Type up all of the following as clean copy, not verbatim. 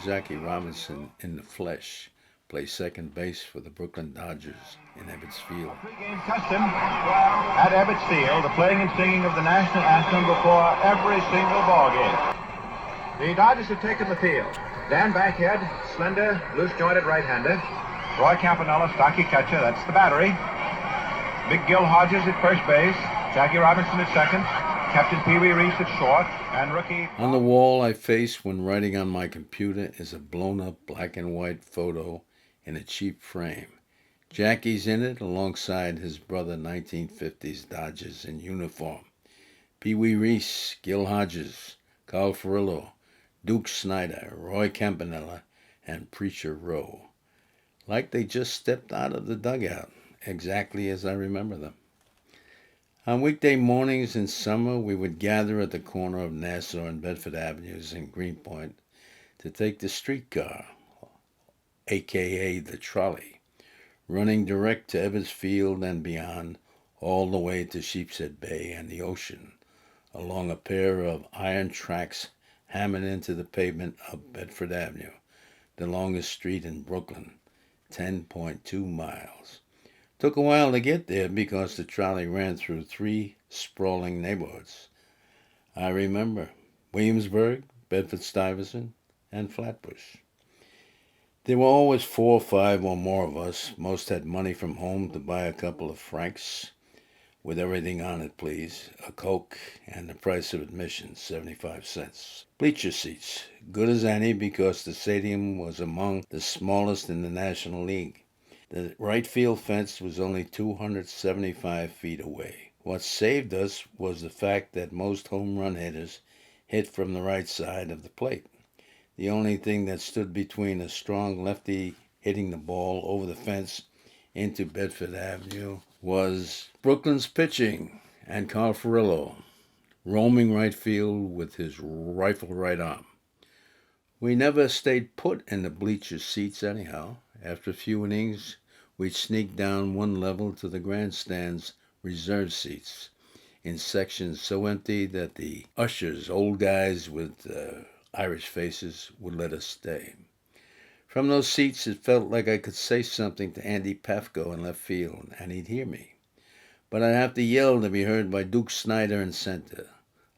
Jackie Robinson in the flesh play second base for the Brooklyn Dodgers in Ebbets Field. Pre-game custom at Ebbets Field, the playing and singing of the national anthem before every single ball game. The Dodgers have taken the field. Dan Bankhead, slender, loose-jointed right-hander. Roy Campanella, stocky catcher, that's the battery. Big Gil Hodges at first base. Jackie Robinson at second. Captain Pee Wee Reese at short. And rookie... On the wall I face when writing on my computer is a blown-up black and white photo in a cheap frame. Jackie's in it alongside his brother 1950s Dodgers in uniform. Pee Wee Reese, Gil Hodges, Carl Furillo, Duke Snyder, Roy Campanella, and Preacher Rowe. Like they just stepped out of the dugout, exactly as I remember them. On weekday mornings in summer, we would gather at the corner of Nassau and Bedford Avenues in Greenpoint to take the streetcar, a.k.a. the trolley, running direct to Ebbets Field and beyond, all the way to Sheepshead Bay and the ocean, along a pair of iron tracks hammered into the pavement of Bedford Avenue, the longest street in Brooklyn, 10.2 miles. Took a while to get there because the trolley ran through 3 sprawling neighborhoods. I remember Williamsburg, Bedford-Stuyvesant, and Flatbush. There were always 4 or 5 or more of us. Most had money from home to buy a couple of francs, with everything on it, please, a Coke, and the price of admission, 75 cents. Bleacher seats, good as any because the stadium was among the smallest in the National League. The right field fence was only 275 feet away. What saved us was the fact that most home run hitters hit from the right side of the plate. The only thing that stood between a strong lefty hitting the ball over the fence into Bedford Avenue was Brooklyn's pitching and Carl Furillo, roaming right field with his rifle right arm. We never stayed put in the bleacher seats anyhow. After a few innings, we'd sneak down one level to the grandstand's reserve seats in sections so empty that the ushers, old guys with Irish faces, would let us stay. From those seats, it felt like I could say something to Andy Pafko in left field, and he'd hear me. But I'd have to yell to be heard by Duke Snyder in center.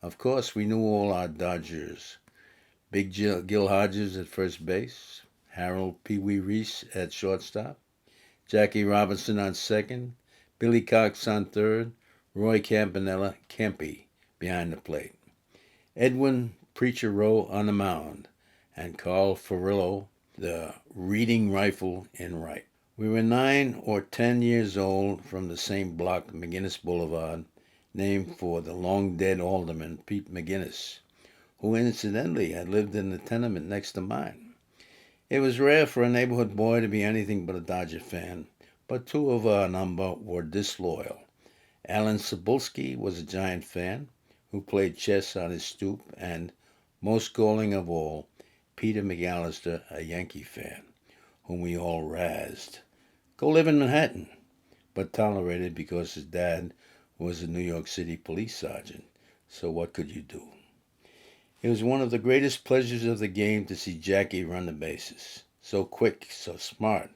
Of course, we knew all our Dodgers. Big Gil Hodges at first base, Harold Pee Wee Reese at shortstop, Jackie Robinson on second, Billy Cox on third, Roy Campanella, Kempy, behind the plate, Edwin Preacher Rowe on the mound, and Carl Furillo, the reading rifle in right. We were 9 or 10 years old from the same block, McGuinness Boulevard, named for the long-dead Alderman, Pete McGuinness, who incidentally had lived in the tenement next to mine. It was rare for a neighborhood boy to be anything but a Dodger fan, but 2 of our number were disloyal. Alan Cebulski was a Giant fan who played chess on his stoop, and, most galling of all, Peter McAllister, a Yankee fan, whom we all razzed. Go live in Manhattan, but tolerated because his dad was a New York City police sergeant, so what could you do? It was one of the greatest pleasures of the game to see Jackie run the bases. So quick, so smart,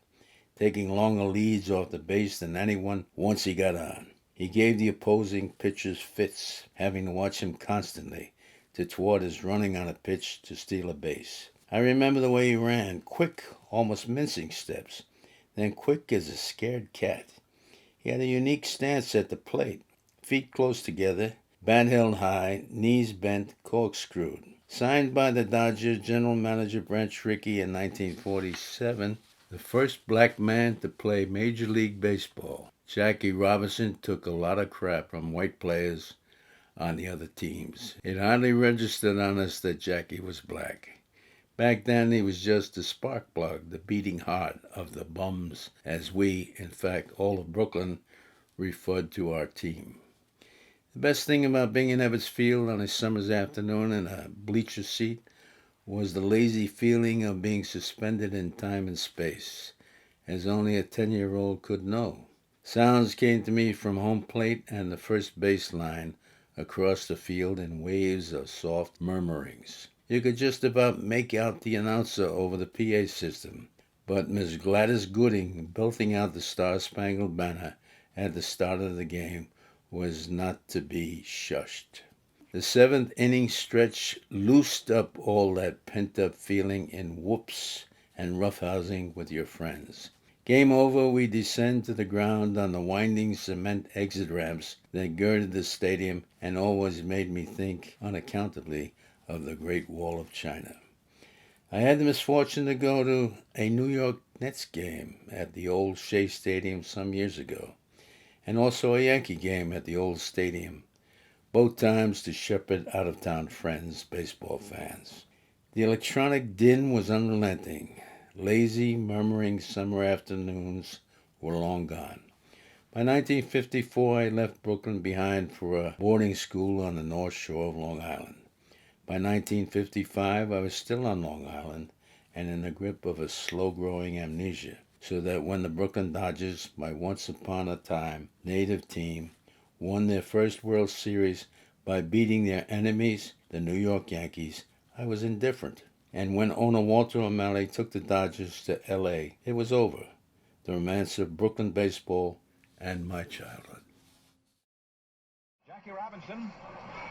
taking longer leads off the base than anyone once he got on. He gave the opposing pitchers fits, having to watch him constantly to thwart his running on a pitch to steal a base. I remember the way he ran, quick, almost mincing steps, then quick as a scared cat. He had a unique stance at the plate, feet close together, bat held high, knees bent, corkscrewed. Signed by the Dodgers general manager Branch Rickey in 1947, the first black man to play Major League Baseball. Jackie Robinson took a lot of crap from white players on the other teams. It hardly registered on us that Jackie was black. Back then, he was just the spark plug, the beating heart of the bums, as we, in fact, all of Brooklyn, referred to our team. The best thing about being in Ebbets Field on a summer's afternoon in a bleacher seat was the lazy feeling of being suspended in time and space, as only a 10-year-old could know. Sounds came to me from home plate and the first base line across the field in waves of soft murmurings. You could just about make out the announcer over the PA system. But Miss Gladys Gooding belting out the Star-Spangled Banner at the start of the game was not to be shushed. The seventh inning stretch loosed up all that pent-up feeling in whoops and roughhousing with your friends. Game over, we descend to the ground on the winding cement exit ramps that girded the stadium and always made me think unaccountably of the Great Wall of China. I had the misfortune to go to a New York Nets game at the old Shea Stadium some years ago, and also a Yankee game at the old stadium, both times to shepherd out-of-town friends, baseball fans. The electronic din was unrelenting. Lazy, murmuring summer afternoons were long gone. By 1954, I left Brooklyn behind for a boarding school on the North Shore of Long Island. By 1955, I was still on Long Island and in the grip of a slow-growing amnesia, so that when the Brooklyn Dodgers, my once-upon-a-time native team, won their first World Series by beating their enemies, the New York Yankees, I was indifferent. And when owner Walter O'Malley took the Dodgers to L.A., it was over. The romance of Brooklyn baseball and my childhood. Jackie Robinson,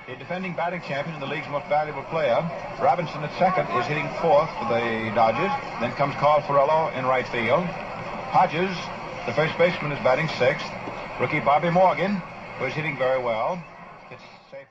the defending batting champion and the league's most valuable player. Robinson at second is hitting fourth for the Dodgers. Then comes Carl Ferrello in right field. Hodges, the first baseman, is batting sixth. Rookie Bobby Morgan, who is hitting very well, hits safe.